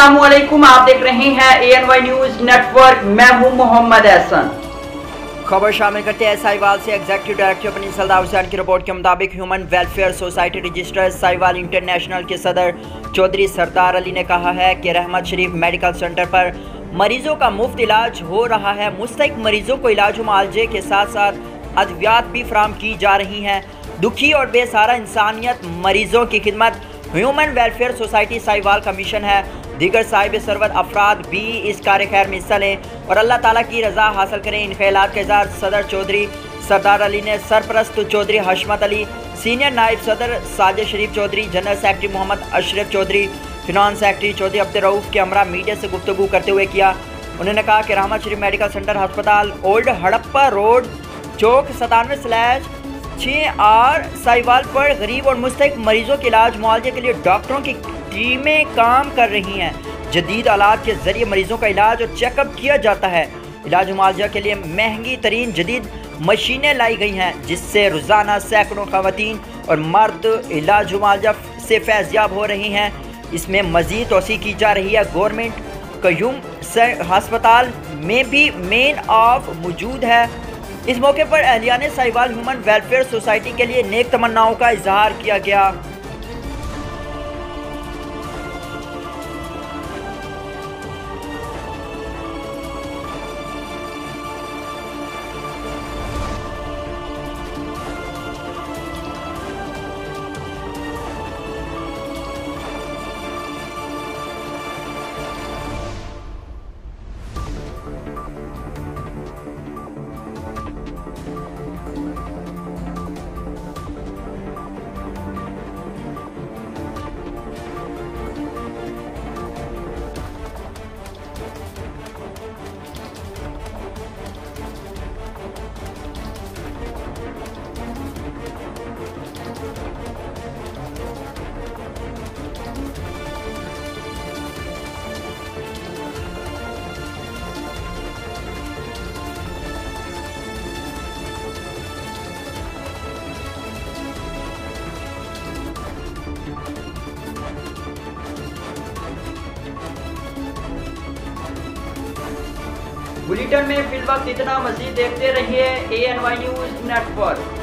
अस्सलामुअलैकुम, आप देख रहे हैं ANY न्यूज नेटवर्क। मैं हूं मोहम्मद एहसन। खबर शामिल करते हैं साहिवाल से। एग्जीक्यूटिव डायरेक्टर प्रिंस सल्दा हुसैन की रिपोर्ट के मुताबिक human welfare society registrar Sahiwal international के सदर चौधरी सरदार अली ने कहा है कि रहमत शरीफ मेडिकल सेंटर पर मरीजों का मुफ्त इलाज हो रहा है। मुस्तहिक मरीजों को इलाज मुआवजे के साथ साथ अद्वियात भी फराहम की जा रही हैं। दुखी और बेसहारा इंसानियत मरीजों की खिदमत ह्यूमन वेलफेयर सोसाइटी साहिवाल का मिशन है। दीगर साहिब सरवत अफराद भी इस कार्य खैर में हिस्सा लें और अल्लाह ताला की रज़ा हासिल करें। इन ख्यालात का इज़हार सदर चौधरी सरदार अली ने सरपरस्त चौधरी हशमत अली, सीनियर नायब सदर Sajid Sharif Chaudhary, general secretary Mohammad Ashraf Chaudhary, finance secretary Chaudhary Abdurrauf के हमरा मीडिया से गुफ्तगू करते हुए किया। उन्होंने कहा कि रहमत शरीफ मेडिकल सेंटर अस्पताल ओल्ड हड़प्पा रोड चौक 97/6R साहिवाल पर गरीब और मुस्तहिक मरीजों के इलाज मुआवजे के लिए डॉक्टरों की टीमें काम कर रही हैं। जदीद आलात के जरिए मरीजों का इलाज और चेकअप किया जाता है। इलाज मुआवजा के लिए महंगी तरीन जदीद मशीनें लाई गई हैं, जिससे रोज़ाना सैकड़ों खवातीन और मर्द इलाज मुआवजा से फैज़याब हो रही हैं। इसमें मज़ीद तोसी की जा रही है। गवर्नमेंट कयूम अस्पताल में भी मेन ऑफ मौजूद है। इस मौके पर अहलियाने साहिवाल ह्यूमन वेलफेयर सोसाइटी के लिए नेक तमन्नाओं का इजहार किया गया। बुलेटिन में फिल वक्त इतना। मजीद देखते रहिए ANY न्यूज नेटवर्क।